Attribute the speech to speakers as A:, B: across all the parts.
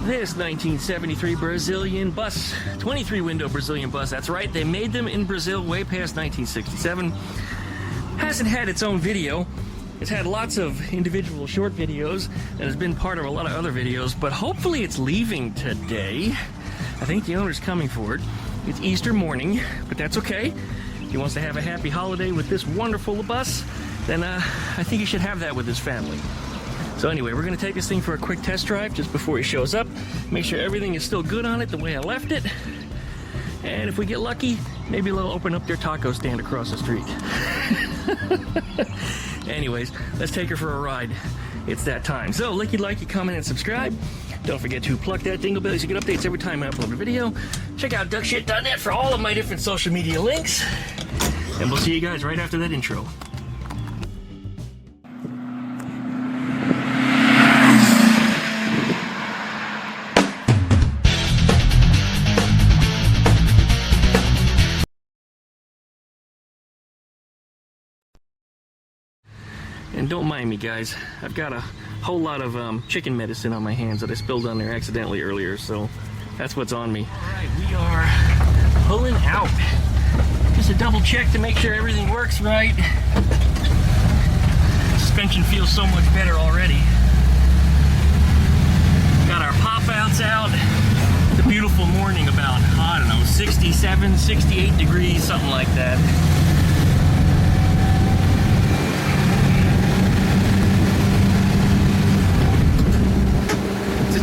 A: This 1973 Brazilian bus, 23 window Brazilian bus, that's right, they made them in Brazil way past 1967. Hasn't had its own video. It's had lots of individual short videos and has been part of a lot of other videos, but hopefully it's leaving today. I think the owner's coming for it. It's Easter morning, but that's okay. If he wants to have a happy holiday with this wonderful bus, then I think he should have that with his family. So anyway, we're going to take this thing for a quick test drive just before he shows up. Make sure everything is still good on it the way I left it. And if we get lucky, maybe they'll open up their taco stand across the street. Anyways, let's take her for a ride. It's that time. So, like, comment, and subscribe. Don't forget to pluck that dingle bell so you get updates every time I upload a video. Check out duckshit.net for all of my different social media links. And we'll see you guys right after that intro. And don't mind me, guys. I've got a whole lot of chicken medicine on my hands that I spilled on there accidentally earlier, so that's what's on me. Alright, we are pulling out. Just a double check to make sure everything works right. Suspension feels so much better already. Got our pop-outs out. It's a beautiful morning, about, I don't know, 67, 68 degrees, something like that.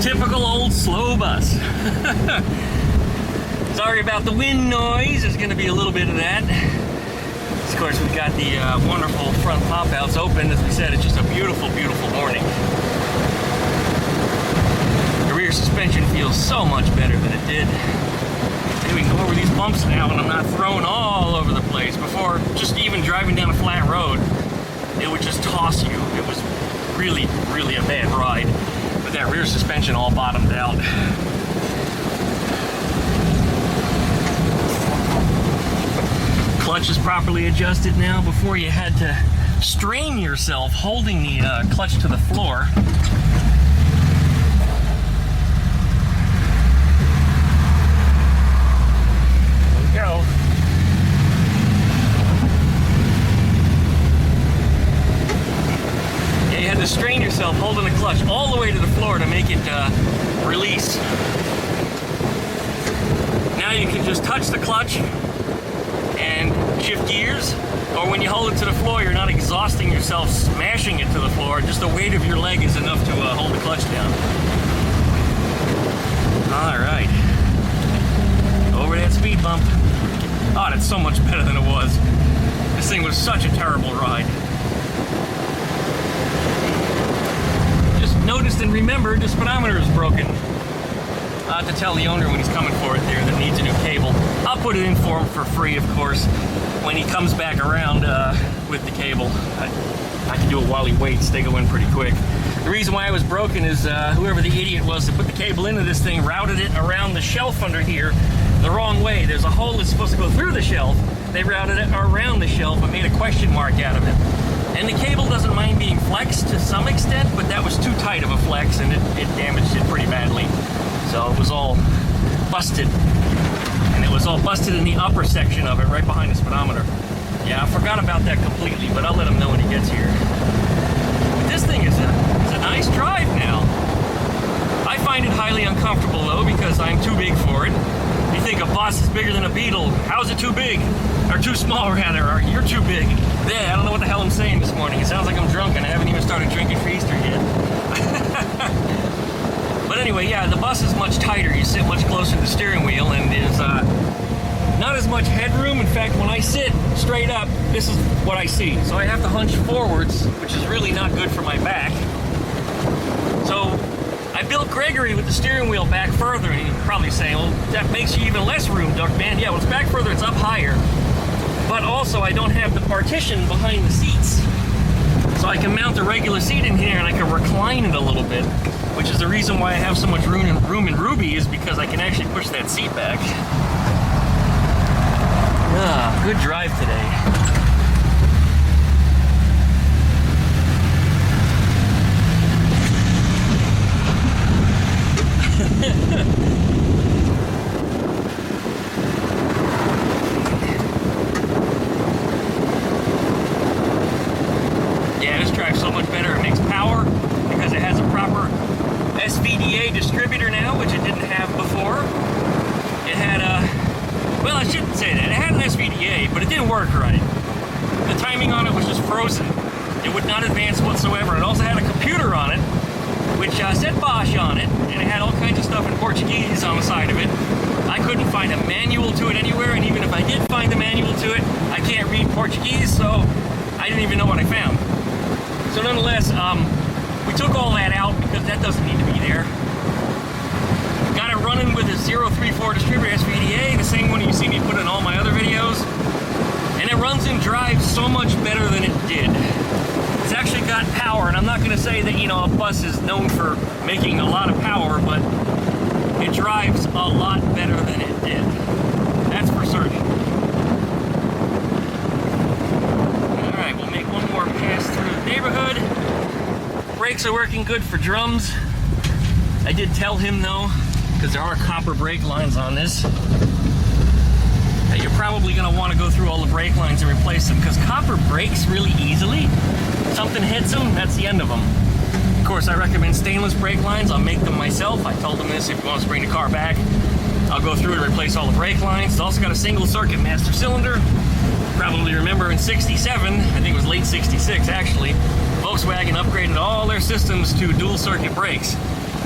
A: Typical old slow bus. Sorry about the wind noise. There's going to be a little bit of that. Of course, we've got the wonderful front pop-outs open. As we said, it's just a beautiful, beautiful morning. The rear suspension feels so much better than it did. Maybe we can go over these bumps now and I'm not thrown all over the place. Before, just even driving down a flat road, it would just toss you. It was really, really a bad ride. That rear suspension all bottomed out. Clutch is properly adjusted now. Before you had to strain yourself holding the clutch to the floor. There we go. You had to strain yourself holding the clutch all the way to the floor to make it release. Now you can just touch the clutch and shift gears, or when you hold it to the floor, you're not exhausting yourself smashing it to the floor. Just the weight of your leg is enough to hold the clutch down. All right. Over that speed bump. Oh, that's so much better than it was. This thing was such a terrible ride. Noticed and remembered the speedometer is broken. I'll have to tell the owner when he's coming for it there that needs a new cable. I'll put it in for him for free, of course, when he comes back around with the cable. I can do it while he waits. They go in pretty quick. The reason why it was broken is whoever the idiot was that put the cable into this thing routed it around the shelf under here the wrong way. There's a hole that's supposed to go through the shelf. They routed it around the shelf and made a question mark out of it. And the cable doesn't mind being flexed to some extent, but that was too tight of a flex and it damaged it pretty badly. So it was all busted. And it was all busted in the upper section of it, right behind the speedometer. Yeah, I forgot about that completely, but I'll let him know when he gets here. But this thing is a nice drive now. I find it highly uncomfortable though, because I'm too big for it. You think a bus is bigger than a Beetle. How is it too big? Or too small, rather, or you're too big. Yeah, I don't know what the hell I'm saying this morning. It sounds like I'm drunk and I haven't even started drinking for Easter yet. But anyway, yeah, the bus is much tighter. You sit much closer to the steering wheel and there's not as much headroom. In fact, when I sit straight up, this is what I see. So I have to hunch forwards, which is really not good for my back. So I built Gregory with the steering wheel back further, and you're probably saying, well, that makes you even less room, Duckman. Yeah, well, it's back further, it's up higher. But also, I don't have the partition behind the seats. So I can mount a regular seat in here, and I can recline it a little bit, which is the reason why I have so much room in Ruby, is because I can actually push that seat back. Ah, good drive today. SVDA distributor now, which it didn't have before. It had a, well, I shouldn't say that. It had an SVDA, but it didn't work right. The timing on it was just frozen. It would not advance whatsoever. It also had a computer on it, which said Bosch on it, and it had all kinds of stuff in Portuguese on the side of it. I couldn't find a manual to it anywhere, and even if I did find the manual to it, I can't read Portuguese, so I didn't even know what I found. So nonetheless, we took all that out because that doesn't need to be there. Got it running with a 034 distributor SVDA, the same one you see me put in all my other videos. And it runs and drives so much better than it did. It's actually got power, and I'm not going to say that, you know, a bus is known for making a lot of power, but it drives a lot better than it did. That's for certain. Alright, we'll make one more pass through the neighborhood. Brakes are working good for drums. I did tell him, though, because there are copper brake lines on this, you're probably going to want to go through all the brake lines and replace them, because copper breaks really easily. Something hits them, that's the end of them. Of course, I recommend stainless brake lines. I'll make them myself. I told them this, if you want to bring the car back, I'll go through and replace all the brake lines. It's also got a single circuit master cylinder. Probably remember in 67, I think it was late 66 actually, Volkswagen upgraded all their systems to dual circuit brakes.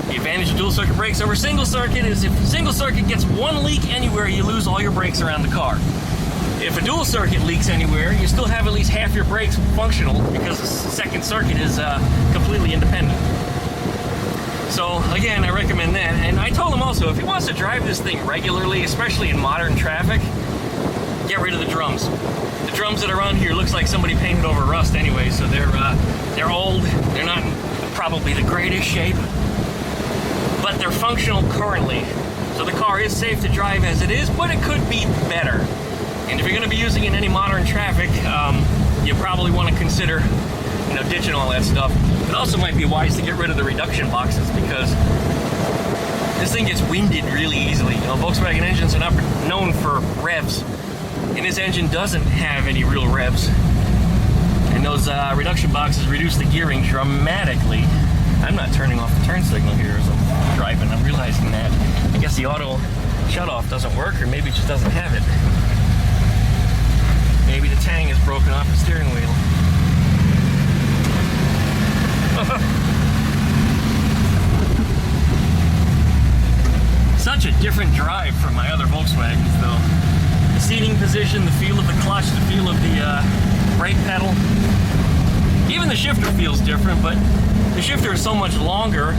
A: The advantage of dual circuit brakes over single circuit is if single circuit gets one leak anywhere, you lose all your brakes around the car. If a dual circuit leaks anywhere, you still have at least half your brakes functional because the second circuit is completely independent. So again, I recommend that. And I told him also, if he wants to drive this thing regularly, especially in modern traffic, get rid of the drums. The drums that are on here looks like somebody painted over rust anyway, so they're old. They're not in probably the greatest shape, but they're functional currently. So the car is safe to drive as it is, but it could be better. And if you're going to be using it in any modern traffic, you probably want to consider, you know, ditching all that stuff. It also might be wise to get rid of the reduction boxes, because this thing gets winded really easily. You know, Volkswagen engines are not known for revs, and this engine doesn't have any real revs. And those reduction boxes reduce the gearing dramatically. I'm not turning off the turn signal here as I'm driving. I'm realizing that. I guess the auto shutoff doesn't work, or maybe it just doesn't have it. Maybe the tang is broken off the steering wheel. Such a different drive from my other Volkswagens, though. The seating position, the feel of the clutch, the feel of the brake pedal. Even the shifter feels different, but the shifter is so much longer,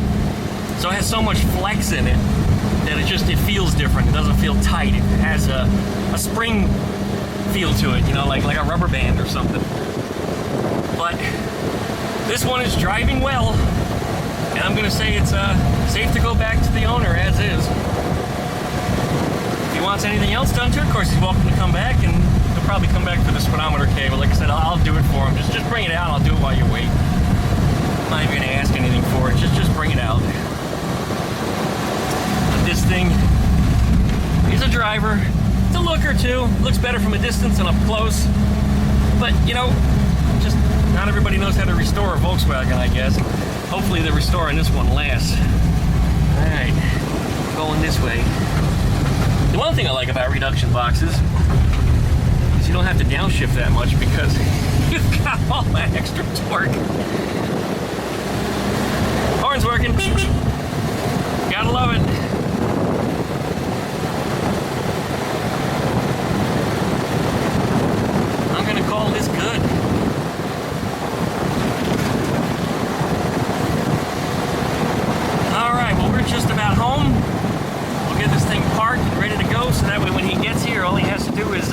A: so it has so much flex in it that it feels different. It doesn't feel tight. It has a spring feel to it, you know, like a rubber band or something. But this one is driving well, and I'm going to say it's safe to go back to the owner as is. If he wants anything else done to it, of course he's welcome to come back, and he'll probably come back for the speedometer cable. Like I said, I'll do it for him. Just bring it out. I'll do it while you wait. I'm not even going to ask anything for it. Just bring it out. But this thing, he's a driver. It's a look or two. Looks better from a distance and up close. But, you know, just not everybody knows how to restore a Volkswagen, I guess. Hopefully the restoring this one lasts. Alright, going this way. The one thing I like about reduction boxes is you don't have to downshift that much, because you've got all that extra torque. Horn's working. Gotta love it. I'm gonna call this good. Alright, well, we're just about home. We'll get this thing parked and ready to go, so that way when he gets here, all he has to do is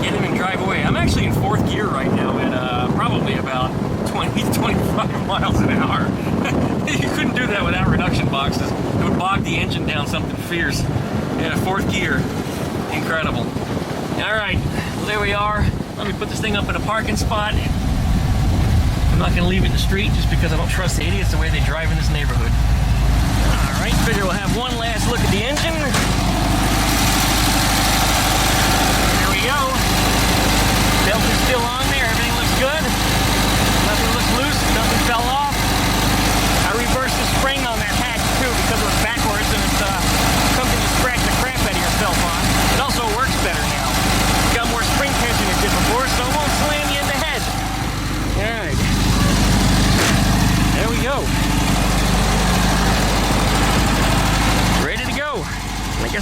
A: get in and drive away. I'm actually in 4th gear right now at probably about 20-25 miles an hour. You couldn't do that without reduction boxes. It would bog the engine down something fierce. Yeah, 4th gear. Incredible. Alright, well, there we are. Let me put this thing up in a parking spot. I'm not going to leave it in the street just because I don't trust the idiots the way they drive in this neighborhood. Alright, figure we'll have one last look at the engine. There we go. Belt is still on there. Everything looks good. Nothing looks loose. Nothing fell off. I reversed the spring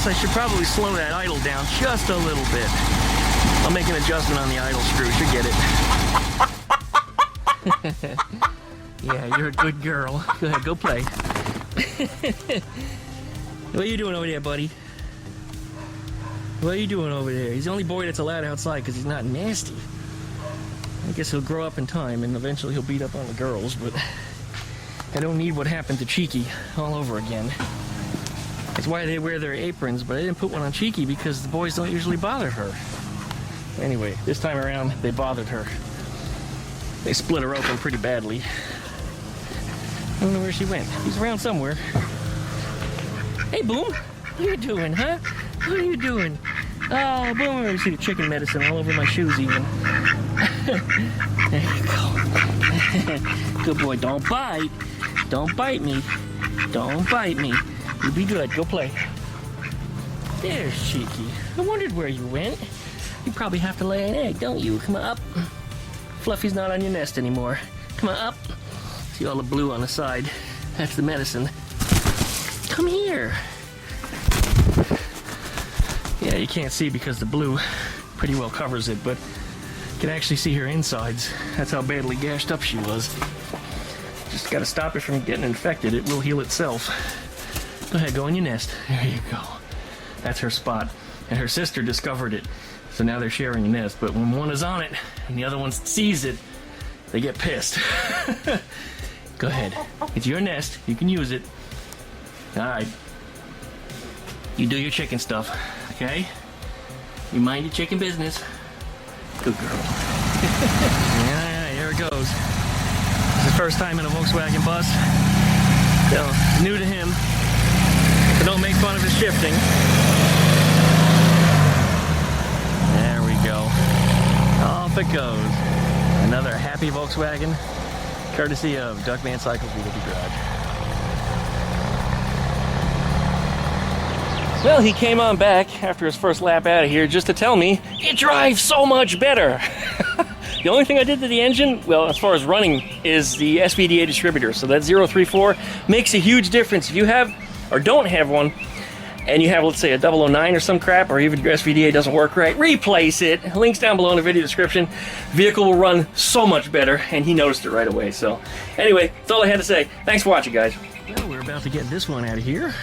A: guess I should probably slow that idle down just a little bit. I'll make an adjustment on the idle screw. Should get it. Yeah, you're a good girl. Go ahead, go play. What are you doing over there, buddy? What are you doing over there? He's the only boy that's allowed outside because he's not nasty. I guess he'll grow up in time and eventually he'll beat up on the girls, but I don't need what happened to Cheeky all over again. That's why they wear their aprons, but I didn't put one on Cheeky because the boys don't usually bother her. Anyway, this time around, they bothered her. They split her open pretty badly. I don't know where she went. She's around somewhere. Hey, Boom. What are you doing, huh? What are you doing? Oh, Boom. You see the chicken medicine all over my shoes even. There you go. Good boy. Don't bite. Don't bite me. Don't bite me. You be good. Go play. There's Cheeky. I wondered where you went. You probably have to lay an egg, don't you? Come on up. Fluffy's not on your nest anymore. Come on up. See all the blue on the side? That's the medicine. Come here. Yeah, you can't see because the blue pretty well covers it, but you can actually see her insides. That's how badly gashed up she was. Just gotta stop it from getting infected. It will heal itself. Go ahead, go in your nest. There you go. That's her spot. And her sister discovered it. So now they're sharing a nest, but when one is on it and the other one sees it, they get pissed. Go ahead. It's your nest. You can use it. All right. You do your chicken stuff, okay? You mind your chicken business. Good girl. Yeah, here it goes. It's his first time in a Volkswagen bus. So, new to him. So don't make fun of his shifting. Off it goes. Another happy Volkswagen, courtesy of DuckmanCycles VW Garage. Well, he came on back after his first lap out of here just to tell me it drives so much better. The only thing I did to the engine, well, as far as running, is the SVDA distributor. So that 034 makes a huge difference. If you have or don't have one, and you have, let's say, a 009 or some crap, or even your SVDA doesn't work right, replace it. Links down below in the video description. Vehicle will run so much better, and he noticed it right away. So, anyway, that's all I had to say. Thanks for watching, guys. Well, we're about to get this one out of here.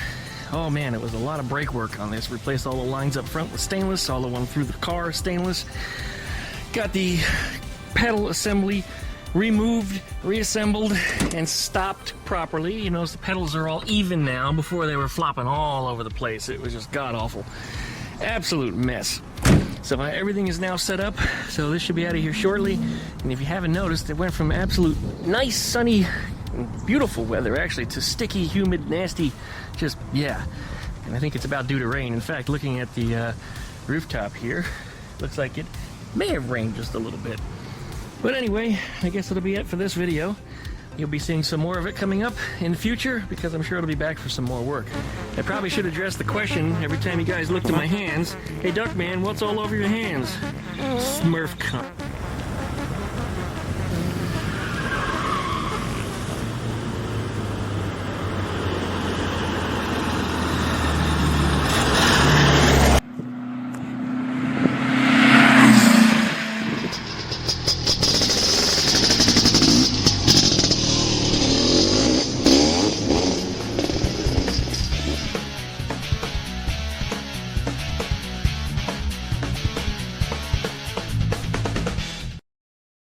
A: Oh, man, it was a lot of brake work on this. Replaced all the lines up front with stainless, all the one through the car stainless. Got the pedal assembly removed, reassembled, and stopped properly. You notice the pedals are all even now. Before they were flopping all over the place. It was just god-awful. Absolute mess. So everything is now set up, so this should be out of here shortly. And if you haven't noticed, it went from absolute nice, sunny, beautiful weather, actually, to sticky, humid, nasty, just, yeah. And I think it's about due to rain. In fact, looking at the rooftop here, looks like it may have rained just a little bit. But anyway, I guess it'll be it for this video. You'll be seeing some more of it coming up in the future because I'm sure it'll be back for some more work. I probably should address the question every time you guys looked at my hands. Hey, Duckman, what's all over your hands? Smurf cunt.